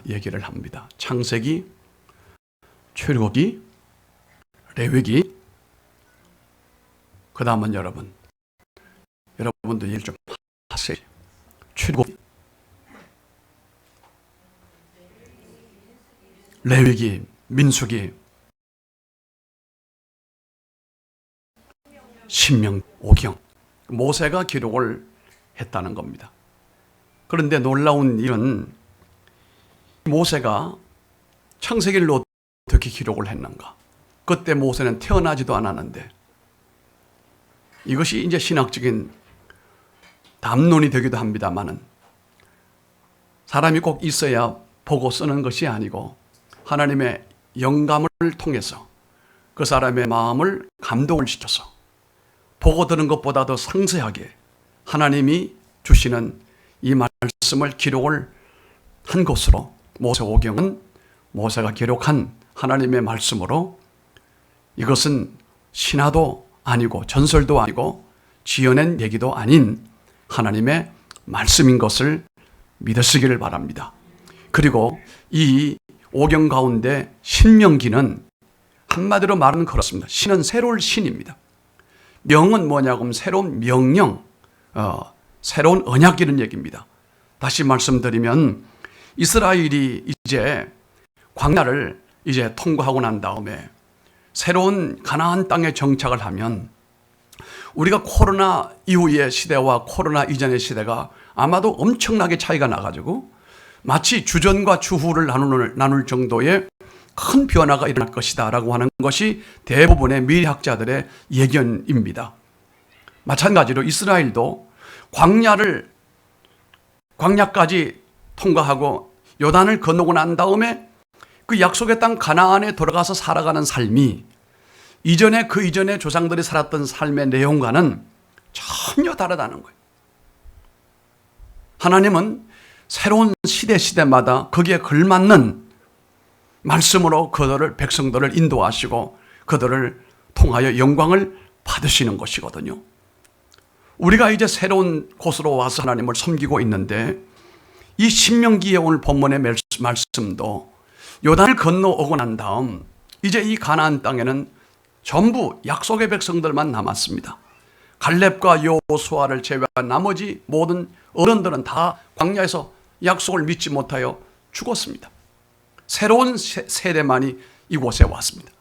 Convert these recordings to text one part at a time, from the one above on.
얘기를 합니다. 창세기, 출애굽기, 레위기, 그 다음은 여러분도 얘기를 좀 하세요. 출애굽기, 레위기, 민수기, 신명, 오경, 모세가 기록을 했다는 겁니다. 그런데 놀라운 일은 모세가 창세기를 어떻게 기록을 했는가? 그때 모세는 태어나지도 않았는데, 이것이 이제 신학적인 담론이 되기도 합니다만은, 사람이 꼭 있어야 보고 쓰는 것이 아니고 하나님의 영감을 통해서 그 사람의 마음을 감동을 시켜서 보고 들은 것보다 더 상세하게 하나님이 주시는 이 말씀을 기록을 한 것으로, 모세오경은 모세가 기록한 하나님의 말씀으로 이것은 신화도 아니고 전설도 아니고 지어낸 얘기도 아닌 하나님의 말씀인 것을 믿으시기를 바랍니다. 그리고 이 오경 가운데 신명기는 한마디로 말은 그렇습니다. 신은 새로운 신입니다. 명은 뭐냐고 하면 새로운 명령, 새로운 언약 이런 얘기입니다. 다시 말씀드리면 이스라엘이 이제 광야를 이제 통과하고 난 다음에 새로운 가나안 땅에 정착을 하면, 우리가 코로나 이후의 시대와 코로나 이전의 시대가 아마도 엄청나게 차이가 나가지고 마치 주전과 주후를 나눌 정도의 큰 변화가 일어날 것이다 라고 하는 것이 대부분의 미래학자들의 예견입니다. 마찬가지로 이스라엘도 광야까지 통과하고 요단을 건너고 난 다음에 그 약속의 땅 가나안에 들어가서 살아가는 삶이 그 이전에 조상들이 살았던 삶의 내용과는 전혀 다르다는 거예요. 하나님은 새로운 시대마다 거기에 걸맞는 말씀으로 백성들을 인도하시고 그들을 통하여 영광을 받으시는 것이거든요. 우리가 이제 새로운 곳으로 와서 하나님을 섬기고 있는데, 이 신명기에 오늘 본문의 말씀도 요단을 건너오고 난 다음 이제 이 가나안 땅에는 전부 약속의 백성들만 남았습니다. 갈렙과 여호수아를 제외한 나머지 모든 어른들은 다 광야에서 약속을 믿지 못하여 죽었습니다. 새로운 세대만이 이곳에 왔습니다.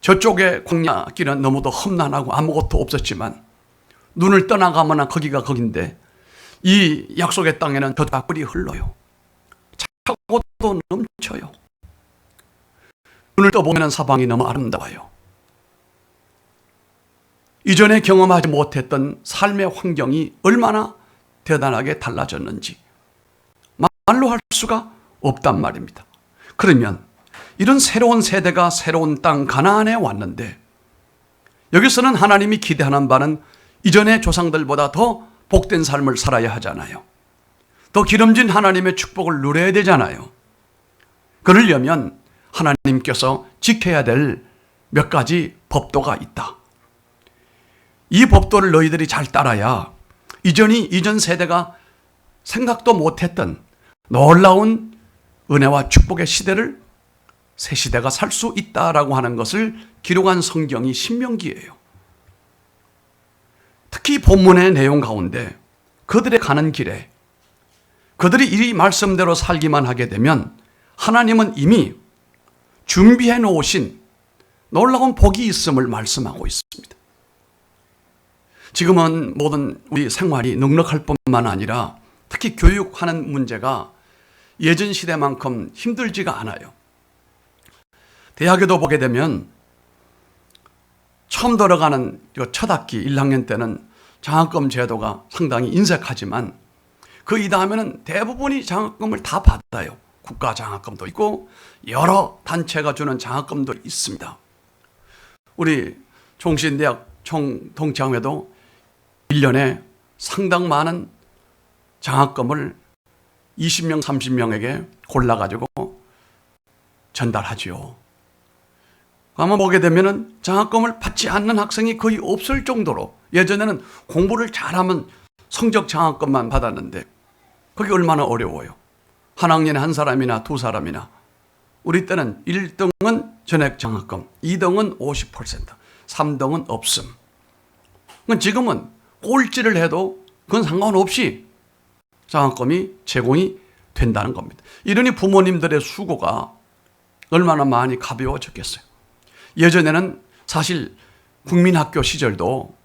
저쪽의 광야길은 너무도 험난하고 아무것도 없었지만 눈을 떠나가면 거기가 거긴데, 이 약속의 땅에는 젖과 꿀이 흘러요. 차고도 넘쳐요. 눈을 떠보면 사방이 너무 아름다워요. 이전에 경험하지 못했던 삶의 환경이 얼마나 대단하게 달라졌는지 말로 할 수가 없단 말입니다. 그러면 이런 새로운 세대가 새로운 땅 가나안에 왔는데, 여기서는 하나님이 기대하는 바는 이전의 조상들보다 더 복된 삶을 살아야 하잖아요. 더 기름진 하나님의 축복을 누려야 되잖아요. 그러려면 하나님께서 지켜야 될 몇 가지 법도가 있다. 이 법도를 너희들이 잘 따라야 이전 세대가 생각도 못했던 놀라운 은혜와 축복의 시대를 새 시대가 살 수 있다라고 하는 것을 기록한 성경이 신명기예요. 특히 본문의 내용 가운데 그들의 가는 길에 그들이 이 말씀대로 살기만 하게 되면 하나님은 이미 준비해 놓으신 놀라운 복이 있음을 말씀하고 있습니다. 지금은 모든 우리 생활이 넉넉할 뿐만 아니라 특히 교육하는 문제가 예전 시대만큼 힘들지가 않아요. 대학에도 보게 되면 처음 들어가는 첫 학기 1학년 때는 장학금 제도가 상당히 인색하지만 그 이다음에는 대부분이 장학금을 다 받아요. 국가 장학금도 있고 여러 단체가 주는 장학금도 있습니다. 우리 종신대학 총동창회도 1년에 상당 많은 장학금을 20명, 30명에게 골라가지고 전달하지요. 아마 보게 되면은 장학금을 받지 않는 학생이 거의 없을 정도로, 예전에는 공부를 잘하면 성적 장학금만 받았는데 그게 얼마나 어려워요. 한 학년에 한 사람이나 두 사람이나. 우리 때는 1등은 전액 장학금, 2등은 50%, 3등은 없음. 지금은 꼴찌를 해도 그건 상관없이 장학금이 제공이 된다는 겁니다. 이러니 부모님들의 수고가 얼마나 많이 가벼워졌겠어요. 예전에는 사실 국민학교 시절도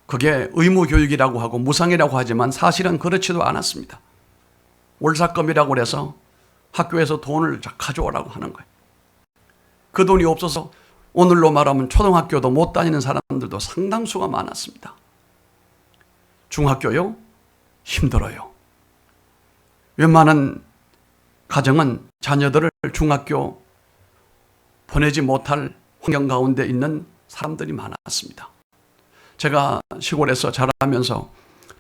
그게 의무교육이라고 하고 무상이라고 하지만 사실은 그렇지도 않았습니다. 월삭금이라고 해서 학교에서 돈을 가져오라고 하는 거예요. 그 돈이 없어서 오늘로 말하면 초등학교도 못 다니는 사람들도 상당수가 많았습니다. 중학교요? 힘들어요. 웬만한 가정은 자녀들을 중학교 보내지 못할 환경 가운데 있는 사람들이 많았습니다. 제가 시골에서 자라면서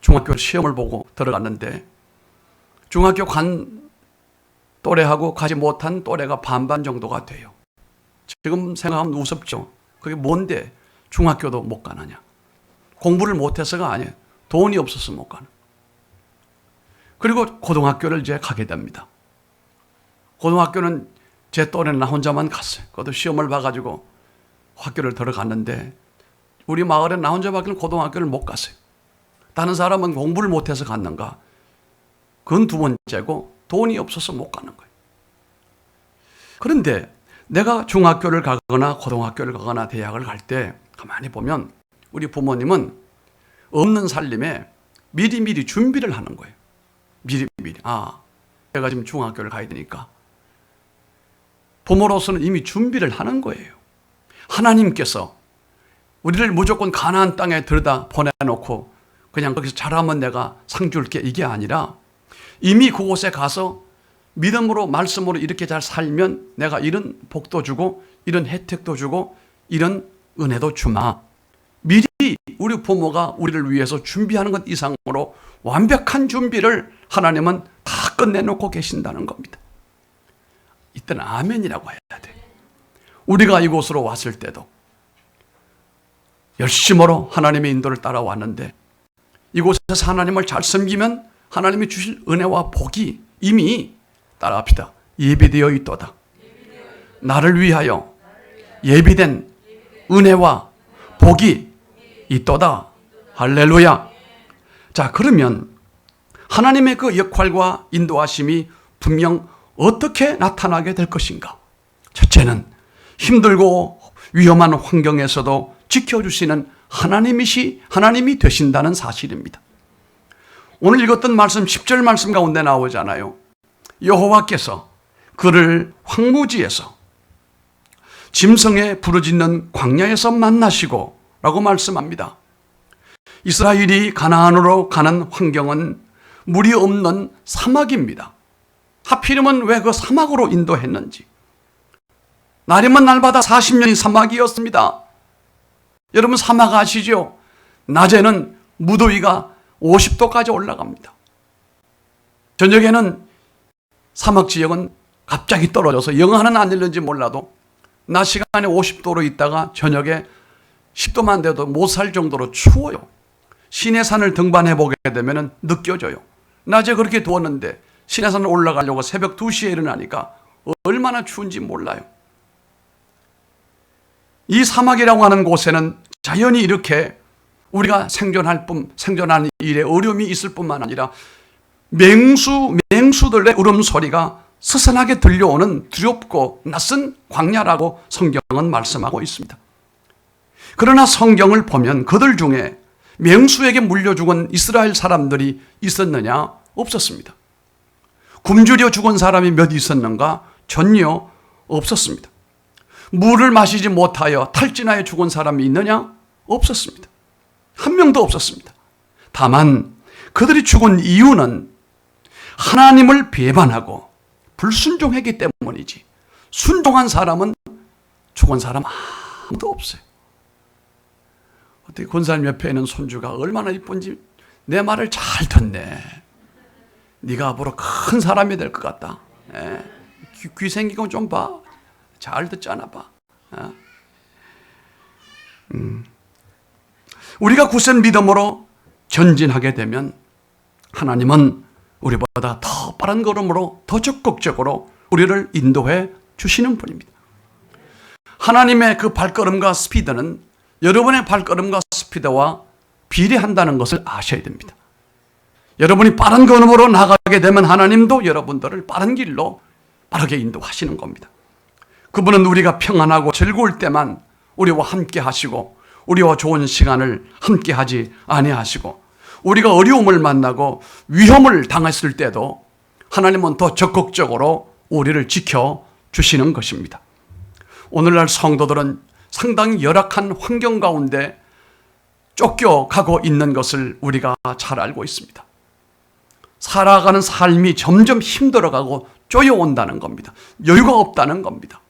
중학교 시험을 보고 들어갔는데 중학교 간 또래하고 가지 못한 또래가 반반 정도가 돼요. 지금 생각하면 우습죠. 그게 뭔데 중학교도 못 가느냐. 공부를 못해서가 아니에요. 돈이 없어서 못 가는. 그리고 고등학교를 이제 가게 됩니다. 고등학교는 제 또래는 나 혼자만 갔어요. 그것도 시험을 봐가지고 학교를 들어갔는데 우리 마을에 나 혼자밖에 고등학교를 못 갔어요. 다른 사람은 공부를 못해서 갔는가. 그건 두 번째고 돈이 없어서 못 가는 거예요. 그런데 내가 중학교를 가거나 고등학교를 가거나 대학을 갈 때 가만히 보면 우리 부모님은 없는 살림에 미리미리 준비를 하는 거예요. 미리미리. 내가 지금 중학교를 가야 되니까. 부모로서는 이미 준비를 하는 거예요. 하나님께서 우리를 무조건 가나안 땅에 들여다 보내놓고 그냥 거기서 잘하면 내가 상 줄게 이게 아니라 이미 그곳에 가서 믿음으로 말씀으로 이렇게 잘 살면 내가 이런 복도 주고 이런 혜택도 주고 이런 은혜도 주마. 미리 우리 부모가 우리를 위해서 준비하는 것 이상으로 완벽한 준비를 하나님은 다 끝내놓고 계신다는 겁니다. 이때는 아멘이라고 해야 돼. 우리가 이곳으로 왔을 때도 열심으로 하나님의 인도를 따라왔는데 이곳에서 하나님을 잘 섬기면 하나님이 주실 은혜와 복이 이미 따라합시다. 예비되어 있도다. 나를 위하여 예비된 은혜와 복이 있도다. 할렐루야. 자, 그러면 하나님의 그 역할과 인도하심이 분명 어떻게 나타나게 될 것인가? 첫째는 힘들고 위험한 환경에서도 지켜주시는 하나님이 되신다는 사실입니다. 오늘 읽었던 말씀 10절 말씀 가운데 나오잖아요. 여호와께서 그를 황무지에서 짐승의 부르짖는 광야에서 만나시고 라고 말씀합니다. 이스라엘이 가나안으로 가는 환경은 물이 없는 사막입니다. 하필이면 왜 그 사막으로 인도했는지. 날이면 날마다 40년이 사막이었습니다. 여러분 사막 아시죠? 낮에는 무더위가 50도까지 올라갑니다. 저녁에는 사막 지역은 갑자기 떨어져서 영하는 안 일는지 몰라도 낮 시간에 50도로 있다가 저녁에 10도만 돼도 못 살 정도로 추워요. 시내산을 등반해 보게 되면 느껴져요. 낮에 그렇게 더웠는데 시내산을 올라가려고 새벽 2시에 일어나니까 얼마나 추운지 몰라요. 이 사막이라고 하는 곳에는 자연히 이렇게 우리가 생존하는 일에 어려움이 있을 뿐만 아니라 맹수들의 울음소리가 스산하게 들려오는 두렵고 낯선 광야라고 성경은 말씀하고 있습니다. 그러나 성경을 보면 그들 중에 맹수에게 물려 죽은 이스라엘 사람들이 있었느냐? 없었습니다. 굶주려 죽은 사람이 몇 있었는가? 전혀 없었습니다. 물을 마시지 못하여 탈진하여 죽은 사람이 있느냐? 없었습니다. 한 명도 없었습니다. 다만 그들이 죽은 이유는 하나님을 배반하고 불순종했기 때문이지 순종한 사람은 죽은 사람 아무도 없어요. 어떻게 권사님 옆에 있는 손주가 얼마나 이쁜지 내 말을 잘 듣네. 네가 앞으로 큰 사람이 될 것 같다. 귀 생긴 거 좀 봐. 잘 듣잖아 봐. 우리가 굳센 믿음으로 전진하게 되면 하나님은 우리보다 더 빠른 걸음으로 더 적극적으로 우리를 인도해 주시는 분입니다. 하나님의 그 발걸음과 스피드는 여러분의 발걸음과 스피드와 비례한다는 것을 아셔야 됩니다. 여러분이 빠른 걸음으로 나가게 되면 하나님도 여러분들을 빠른 길로 빠르게 인도하시는 겁니다. 그분은 우리가 평안하고 즐거울 때만 우리와 함께 하시고 우리와 좋은 시간을 함께 하지 아니하시고 우리가 어려움을 만나고 위험을 당했을 때도 하나님은 더 적극적으로 우리를 지켜주시는 것입니다. 오늘날 성도들은 상당히 열악한 환경 가운데 쫓겨가고 있는 것을 우리가 잘 알고 있습니다. 살아가는 삶이 점점 힘들어가고 쪼여온다는 겁니다. 여유가 없다는 겁니다.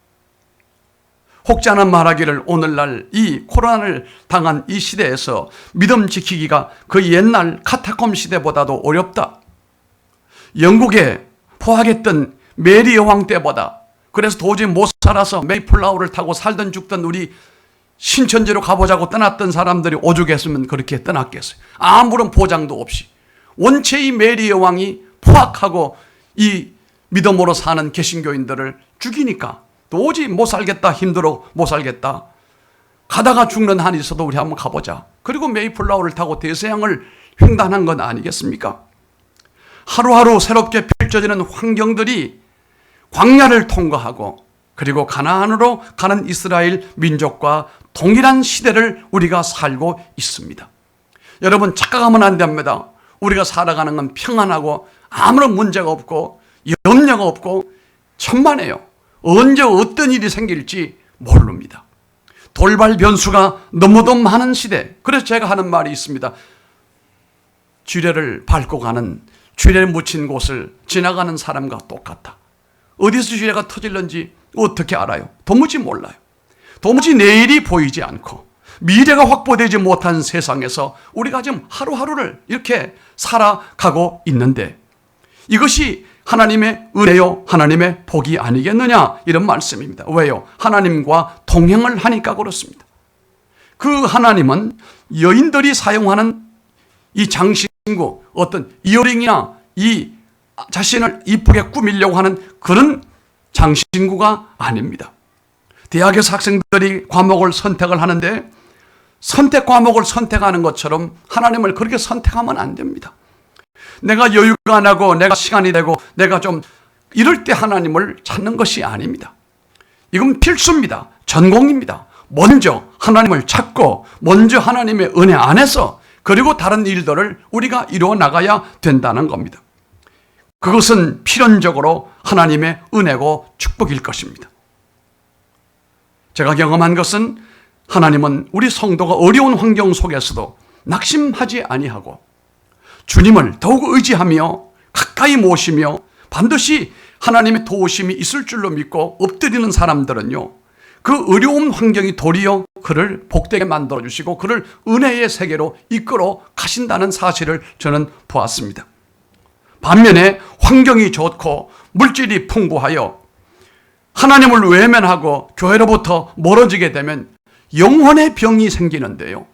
혹자는 말하기를 오늘날 이 코로나를 당한 이 시대에서 믿음 지키기가 그 옛날 카타콤 시대보다도 어렵다. 영국에 포악했던 메리 여왕 때보다 그래서 도저히 못 살아서 메이플라워를 타고 살던 죽던 우리 신천지로 가보자고 떠났던 사람들이 오죽했으면 그렇게 떠났겠어요. 아무런 보장도 없이 원체 이 메리 여왕이 포악하고 이 믿음으로 사는 개신교인들을 죽이니까 도저히 못 살겠다, 힘들어 못 살겠다. 가다가 죽는 한이 있어도 우리 한번 가보자. 그리고 메이플라워를 타고 대서양을 횡단한 건 아니겠습니까? 하루하루 새롭게 펼쳐지는 환경들이 광야를 통과하고 그리고 가나안으로 가는 이스라엘 민족과 동일한 시대를 우리가 살고 있습니다. 여러분 착각하면 안 됩니다. 우리가 살아가는 건 평안하고 아무런 문제가 없고 염려가 없고 천만에요. 언제 어떤 일이 생길지 모릅니다. 돌발 변수가 너무도 많은 시대. 그래서 제가 하는 말이 있습니다. 쥐레를 밟고 가는 쥐레 묻힌 곳을 지나가는 사람과 똑같다. 어디서 쥐레가 터질는지 어떻게 알아요? 도무지 몰라요. 도무지 내일이 보이지 않고 미래가 확보되지 못한 세상에서 우리가 지금 하루하루를 이렇게 살아가고 있는데 이것이 하나님의 은혜요, 하나님의 복이 아니겠느냐 이런 말씀입니다. 왜요? 하나님과 동행을 하니까 그렇습니다. 그 하나님은 여인들이 사용하는 이 장신구, 어떤 이어링이나 이 자신을 이쁘게 꾸미려고 하는 그런 장신구가 아닙니다. 대학에서 학생들이 과목을 선택을 하는데 선택 과목을 선택하는 것처럼 하나님을 그렇게 선택하면 안 됩니다. 내가 여유가 안 나고 내가 시간이 되고 내가 좀 이럴 때 하나님을 찾는 것이 아닙니다. 이건 필수입니다. 전공입니다. 먼저 하나님을 찾고 먼저 하나님의 은혜 안에서 그리고 다른 일들을 우리가 이루어 나가야 된다는 겁니다. 그것은 필연적으로 하나님의 은혜고 축복일 것입니다. 제가 경험한 것은 하나님은 우리 성도가 어려운 환경 속에서도 낙심하지 아니하고 주님을 더욱 의지하며 가까이 모시며 반드시 하나님의 도우심이 있을 줄로 믿고 엎드리는 사람들은요, 그 어려운 환경이 도리어 그를 복되게 만들어주시고 그를 은혜의 세계로 이끌어 가신다는 사실을 저는 보았습니다. 반면에 환경이 좋고 물질이 풍부하여 하나님을 외면하고 교회로부터 멀어지게 되면 영혼의 병이 생기는데요.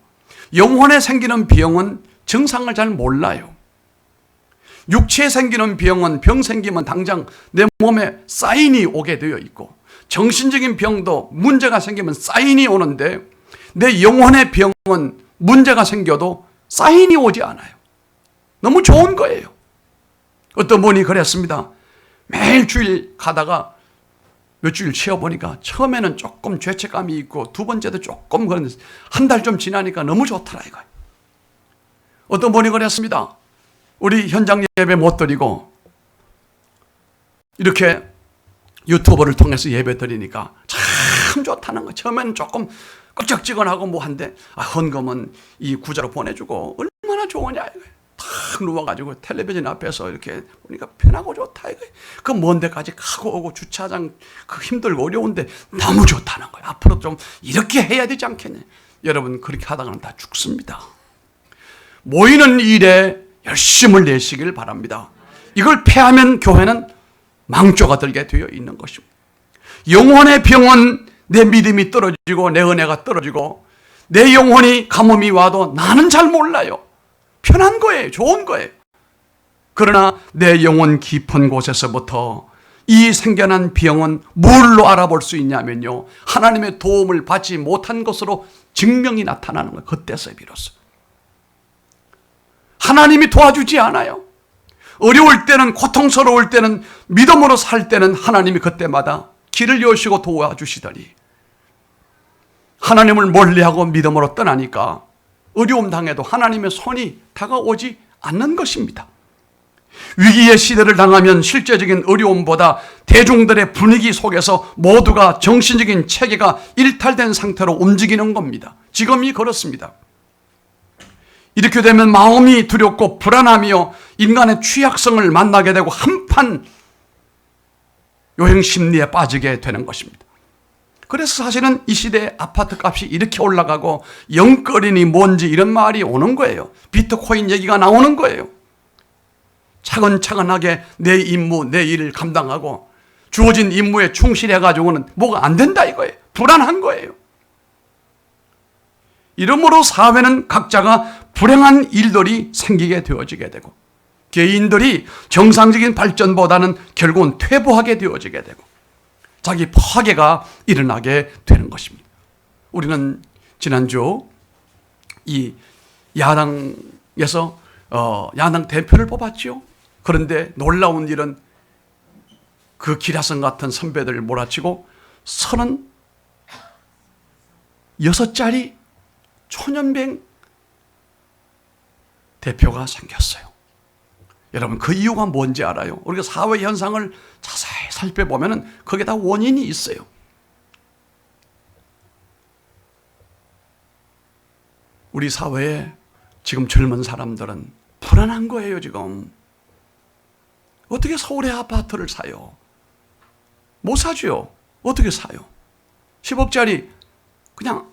영혼에 생기는 병은 증상을 잘 몰라요. 육체에 생기는 병은 병 생기면 당장 내 몸에 사인이 오게 되어 있고 정신적인 병도 문제가 생기면 사인이 오는데 내 영혼의 병은 문제가 생겨도 사인이 오지 않아요. 너무 좋은 거예요. 어떤 분이 그랬습니다. 매일 주일 가다가 몇 주일 쉬어보니까 처음에는 조금 죄책감이 있고 두 번째도 조금 그런데 한 달 좀 지나니까 너무 좋더라 이거예요. 어떤 분이 그랬습니다. 우리 현장 예배 못 드리고 이렇게 유튜브를 통해서 예배 드리니까 참 좋다는 거예요. 처음에는 조금 끄적지근하고 뭐 한데 헌금은 이 구자로 보내주고 얼마나 좋으냐 이거예요. 탁 누워가지고 텔레비전 앞에서 이렇게 보니까 편하고 좋다 이거예요. 그 먼 데까지 가고 오고 주차장 그 힘들고 어려운데 너무 좋다는 거예요. 앞으로 좀 이렇게 해야 되지 않겠냐. 여러분 그렇게 하다가는 다 죽습니다. 모이는 일에 열심을 내시길 바랍니다. 이걸 패하면 교회는 망조가 들게 되어 있는 것입니다. 영혼의 병은 내 믿음이 떨어지고 내 은혜가 떨어지고 내 영혼이 가뭄이 와도 나는 잘 몰라요. 편한 거예요. 좋은 거예요. 그러나 내 영혼 깊은 곳에서부터 이 생겨난 병은 뭘로 알아볼 수 있냐면요, 하나님의 도움을 받지 못한 것으로 증명이 나타나는 거예요. 그때서 비로소. 하나님이 도와주지 않아요. 어려울 때는, 고통스러울 때는, 믿음으로 살 때는 하나님이 그때마다 길을 여시고 도와주시더니 하나님을 멀리하고 믿음으로 떠나니까 어려움 당해도 하나님의 손이 다가오지 않는 것입니다. 위기의 시대를 당하면 실제적인 어려움보다 대중들의 분위기 속에서 모두가 정신적인 체계가 일탈된 상태로 움직이는 겁니다. 지금이 그렇습니다. 이렇게 되면 마음이 두렵고 불안하며 인간의 취약성을 만나게 되고 한판 요행 심리에 빠지게 되는 것입니다. 그래서 사실은 이 시대에 아파트 값이 이렇게 올라가고 영끌이니 뭔지 이런 말이 오는 거예요. 비트코인 얘기가 나오는 거예요. 차근차근하게 내 임무, 내 일을 감당하고 주어진 임무에 충실해가지고는 뭐가 안 된다 이거예요. 불안한 거예요. 이러므로 사회는 각자가 불행한 일들이 생기게 되어지게 되고 개인들이 정상적인 발전보다는 결국은 퇴보하게 되어지게 되고 자기 파괴가 일어나게 되는 것입니다. 우리는 지난주 이 야당에서 야당 대표를 뽑았죠. 그런데 놀라운 일은 그 기라성 같은 선배들을 몰아치고 36짜리 초년병 대표가 생겼어요. 여러분, 그 이유가 뭔지 알아요? 우리가 사회 현상을 자세히 살펴보면 거기에 다 원인이 있어요. 우리 사회에 지금 젊은 사람들은 불안한 거예요. 지금 어떻게 서울의 아파트를 사요? 못 사죠. 어떻게 사요? 10억짜리 그냥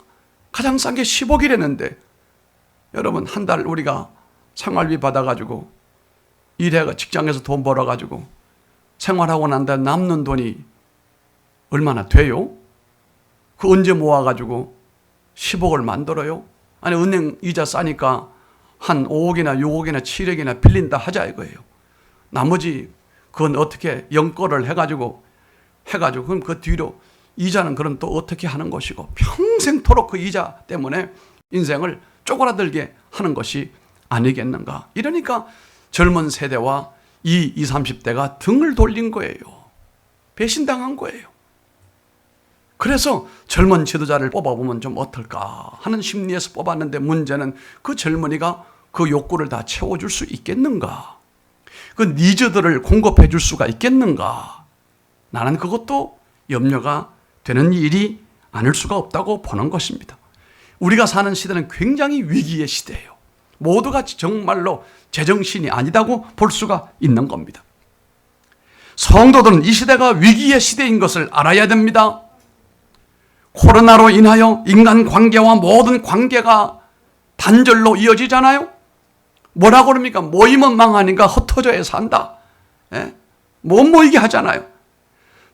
가장 싼 게 10억이랬는데 여러분, 한 달 우리가 생활비 받아가지고 일해가 직장에서 돈 벌어가지고 생활하고 난 다음에 남는 돈이 얼마나 돼요? 그 언제 모아가지고 10억을 만들어요? 아니, 은행 이자 싸니까 한 5억이나 6억이나 7억이나 빌린다 하자 이거예요. 나머지 그건 어떻게 연거를 해가지고 그럼 그 뒤로 이자는 그럼 또 어떻게 하는 것이고 평생토록 그 이자 때문에 인생을 쪼그라들게 하는 것이 아니겠는가. 이러니까 젊은 세대와 이 20, 30대가 등을 돌린 거예요. 배신당한 거예요. 그래서 젊은 지도자를 뽑아보면 좀 어떨까 하는 심리에서 뽑았는데 문제는 그 젊은이가 그 욕구를 다 채워줄 수 있겠는가? 그 니즈들을 공급해 줄 수가 있겠는가? 나는 그것도 염려가 되는 일이 아닐 수가 없다고 보는 것입니다. 우리가 사는 시대는 굉장히 위기의 시대예요. 모두가 정말로 제정신이 아니다고 볼 수가 있는 겁니다. 성도들은 이 시대가 위기의 시대인 것을 알아야 됩니다. 코로나로 인하여 인간관계와 모든 관계가 단절로 이어지잖아요. 뭐라고 그럽니까? 모이면 망하니까 흩어져야 산다. 못 모이게 하잖아요.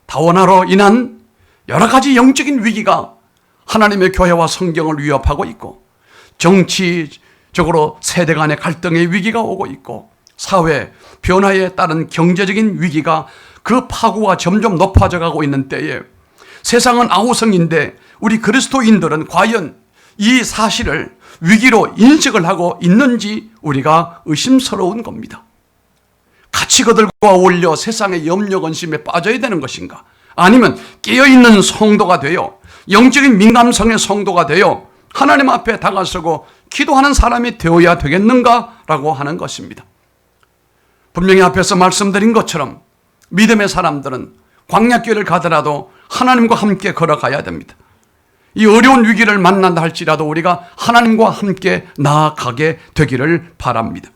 다원화로 인한 여러 가지 영적인 위기가 하나님의 교회와 성경을 위협하고 있고 정치적으로 세대 간의 갈등의 위기가 오고 있고 사회 변화에 따른 경제적인 위기가 그 파고가 점점 높아져 가고 있는 때에 세상은 아우성인데 우리 그리스도인들은 과연 이 사실을 위기로 인식을 하고 있는지 우리가 의심스러운 겁니다. 가치거들과 어울려 세상의 염려 근심에 빠져야 되는 것인가? 아니면 깨어있는 성도가 되어 영적인 민감성의 성도가 되어 하나님 앞에 다가서고 기도하는 사람이 되어야 되겠는가라고 하는 것입니다. 분명히 앞에서 말씀드린 것처럼 믿음의 사람들은 광야길을 가더라도 하나님과 함께 걸어가야 됩니다. 이 어려운 위기를 만난다 할지라도 우리가 하나님과 함께 나아가게 되기를 바랍니다.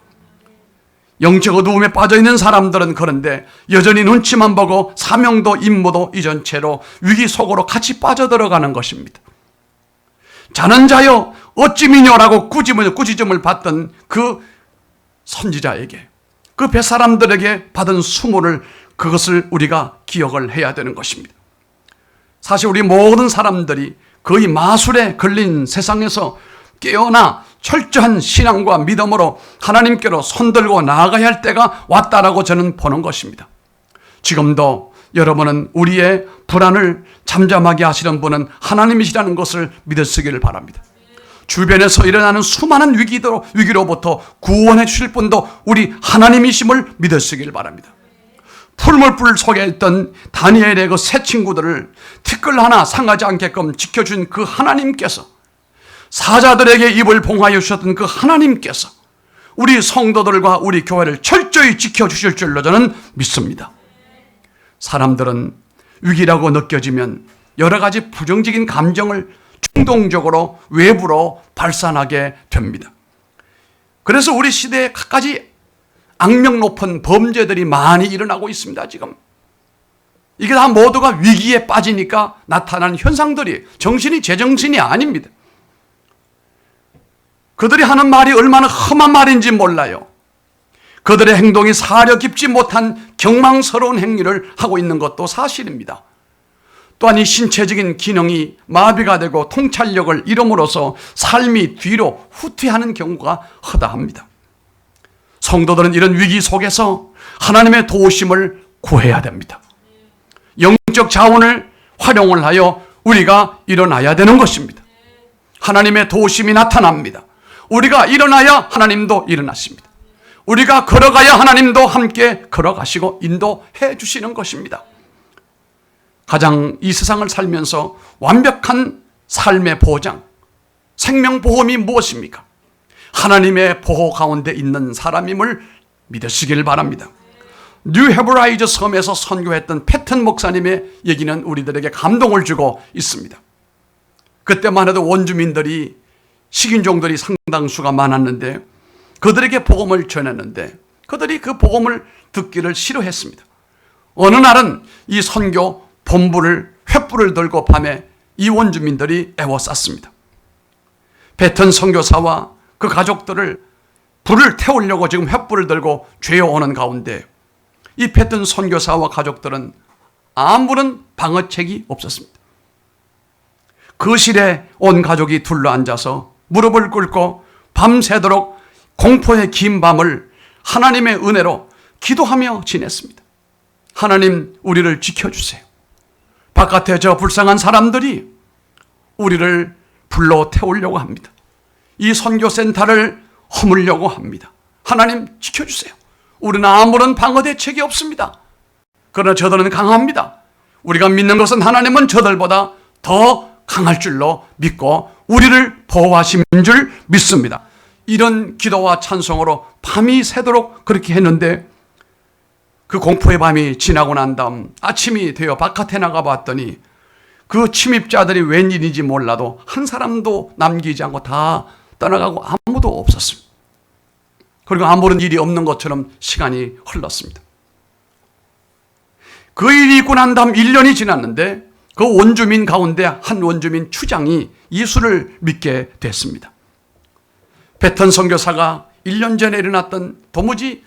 영적 어두움에 빠져있는 사람들은 그런데 여전히 눈치만 보고 사명도 임무도 잊은 채로 위기 속으로 같이 빠져들어가는 것입니다. 자는 자여 어찌 미녀라고 꾸짖음을 받던 그 선지자에게 그 뱃사람들에게 받은 수모를 그것을 우리가 기억을 해야 되는 것입니다. 사실 우리 모든 사람들이 거의 마술에 걸린 세상에서 깨어나 철저한 신앙과 믿음으로 하나님께로 손들고 나아가야 할 때가 왔다라고 저는 보는 것입니다. 지금도 여러분은 우리의 불안을 잠잠하게 하시는 분은 하나님이시라는 것을 믿으시기를 바랍니다. 주변에서 일어나는 수많은 위기로부터 구원해 주실 분도 우리 하나님이심을 믿으시길 바랍니다. 풀물불 속에 있던 다니엘의 그 세 친구들을 티끌 하나 상하지 않게끔 지켜준 그 하나님께서, 사자들에게 입을 봉하여 주셨던 그 하나님께서 우리 성도들과 우리 교회를 철저히 지켜주실 줄로 저는 믿습니다. 사람들은 위기라고 느껴지면 여러 가지 부정적인 감정을 충동적으로 외부로 발산하게 됩니다. 그래서 우리 시대에 갖가지 악명 높은 범죄들이 많이 일어나고 있습니다. 지금 이게 다 모두가 위기에 빠지니까 나타나는 현상들이 정신이 제정신이 아닙니다. 그들이 하는 말이 얼마나 험한 말인지 몰라요. 그들의 행동이 사려 깊지 못한 경망스러운 행위를 하고 있는 것도 사실입니다. 또한 이 신체적인 기능이 마비가 되고 통찰력을 잃음으로써 삶이 뒤로 후퇴하는 경우가 허다합니다. 성도들은 이런 위기 속에서 하나님의 도우심을 구해야 됩니다. 영적 자원을 활용을 하여 우리가 일어나야 되는 것입니다. 하나님의 도우심이 나타납니다. 우리가 일어나야 하나님도 일어나십니다. 우리가 걸어가야 하나님도 함께 걸어가시고 인도해 주시는 것입니다. 가장 이 세상을 살면서 완벽한 삶의 보장, 생명보험이 무엇입니까? 하나님의 보호 가운데 있는 사람임을 믿으시길 바랍니다. 뉴 헤브라이즈 섬에서 선교했던 패튼 목사님의 얘기는 우리들에게 감동을 주고 있습니다. 그때만 해도 원주민들이, 식인종들이 상당수가 많았는데 그들에게 복음을 전했는데 그들이 그 복음을 듣기를 싫어했습니다. 어느 날은 이 선교 본부를 횃불을 들고 밤에 이 원주민들이 애워쌌습니다. 패튼 선교사와 그 가족들을 불을 태우려고 지금 횃불을 들고 죄어오는 가운데 이 패튼 선교사와 가족들은 아무런 방어책이 없었습니다. 거실에 온 가족이 둘러앉아서 무릎을 꿇고 밤새도록 공포의 긴 밤을 하나님의 은혜로 기도하며 지냈습니다. 하나님, 우리를 지켜주세요. 바깥에 저 불쌍한 사람들이 우리를 불러 태우려고 합니다. 이 선교센터를 허물려고 합니다. 하나님, 지켜주세요. 우리는 아무런 방어 대책이 없습니다. 그러나 저들은 강합니다. 우리가 믿는 것은 하나님은 저들보다 더 강할 줄로 믿고 우리를 보호하신 줄 믿습니다. 이런 기도와 찬송으로 밤이 새도록 그렇게 했는데 그 공포의 밤이 지나고 난 다음 아침이 되어 바깥에 나가봤더니 그 침입자들이 웬일인지 몰라도 한 사람도 남기지 않고 다 떠나가고 아무도 없었습니다. 그리고 아무런 일이 없는 것처럼 시간이 흘렀습니다. 그 일이 있고 난 다음 1년이 지났는데 그 원주민 가운데 한 원주민 추장이 예수를 믿게 됐습니다. 패턴 선교사가 1년 전에 일어났던 도무지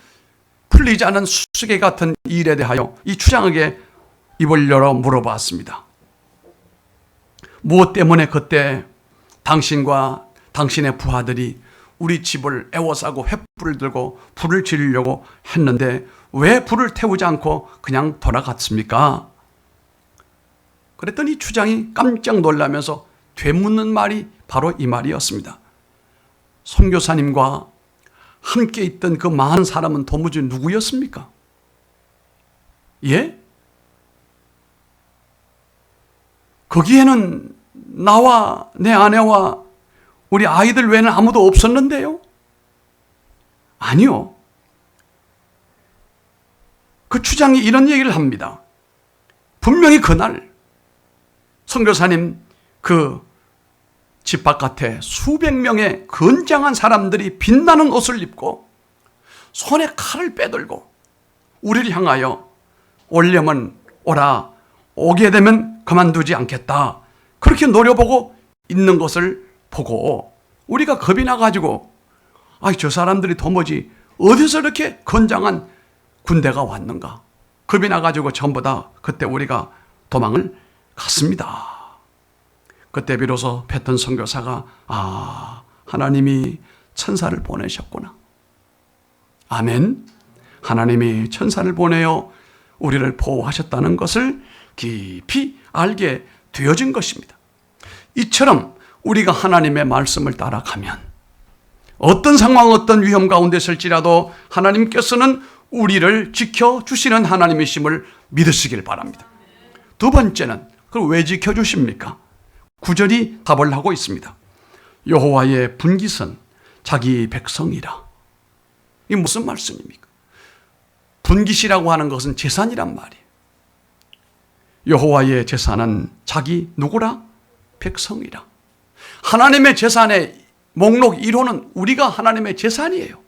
풀리지 않은 수수께 같은 일에 대하여 이 추장에게 입을 열어 물어봤습니다. 무엇 때문에 그때 당신과 당신의 부하들이 우리 집을 애워싸고 횃불을 들고 불을 지르려고 했는데 왜 불을 태우지 않고 그냥 돌아갔습니까? 그랬더니 추장이 깜짝 놀라면서 되묻는 말이 바로 이 말이었습니다. 선교사님과 함께 있던 그 많은 사람은 도무지 누구였습니까? 예? 거기에는 나와 내 아내와 우리 아이들 외에는 아무도 없었는데요? 아니요. 그 추장이 이런 얘기를 합니다. 분명히 그날 선교사님 그 집 바깥에 수백 명의 건장한 사람들이 빛나는 옷을 입고 손에 칼을 빼들고 우리를 향하여 오려면 오라, 오게 되면 그만두지 않겠다, 그렇게 노려보고 있는 것을 보고 우리가 겁이 나가지고 저 사람들이 도무지 어디서 이렇게 건장한 군대가 왔는가, 겁이 나가지고 전부 다 그때 우리가 도망을 갔습니다. 그때 비로소 패턴 선교사가 하나님이 천사를 보내셨구나. 아멘. 하나님이 천사를 보내어 우리를 보호하셨다는 것을 깊이 알게 되어진 것입니다. 이처럼 우리가 하나님의 말씀을 따라가면 어떤 상황, 어떤 위험 가운데 있을지라도 하나님께서는 우리를 지켜주시는 하나님이심을 믿으시길 바랍니다. 두 번째는 그걸 왜 지켜주십니까? 9절이 답을 하고 있습니다. 여호와의 분깃은 자기 백성이라. 이게 무슨 말씀입니까? 분깃이라고 하는 것은 재산이란 말이에요. 여호와의 재산은 자기 누구라? 백성이라. 하나님의 재산의 목록 1호는 우리가 하나님의 재산이에요.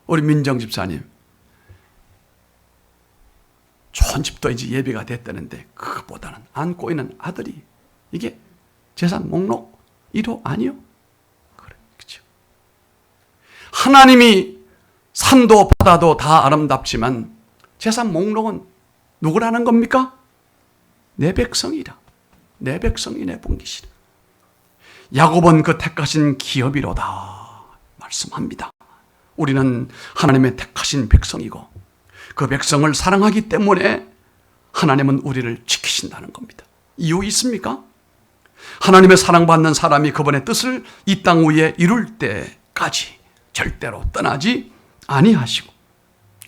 우리 민정 집사님, 좋은 집도 이제 예비가 됐다는데 그것보다는 안고 있는 아들이 이게 재산 목록 1호 아니요? 그래, 그렇죠. 하나님이 산도 바다도 다 아름답지만 재산 목록은 누구라는 겁니까? 내 백성이라. 내 백성이 내 분깃이라. 야곱은 그 택하신 기업이로다 말씀합니다. 우리는 하나님의 택하신 백성이고 그 백성을 사랑하기 때문에 하나님은 우리를 지키신다는 겁니다. 이유 있습니까? 하나님의 사랑받는 사람이 그분의 뜻을 이 땅 위에 이룰 때까지 절대로 떠나지 아니하시고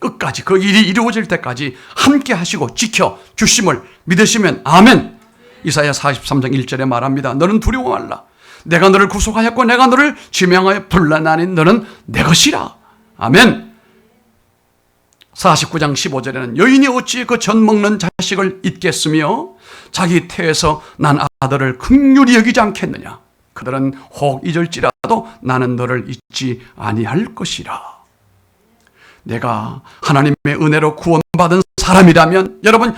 끝까지 그 일이 이루어질 때까지 함께 하시고 지켜주심을 믿으시면 아멘. 이사야 43장 1절에 말합니다. 너는 두려워 말라. 내가 너를 구속하였고 내가 너를 지명하여 불러나니 너는 내 것이라. 아멘. 49장 15절에는 여인이 어찌 그 젖 먹는 자식을 잊겠으며 자기 태에서 난 아들을 긍휼히 여기지 않겠느냐. 그들은 혹 잊을지라도 나는 너를 잊지 아니할 것이라. 내가 하나님의 은혜로 구원받은 사람이라면 여러분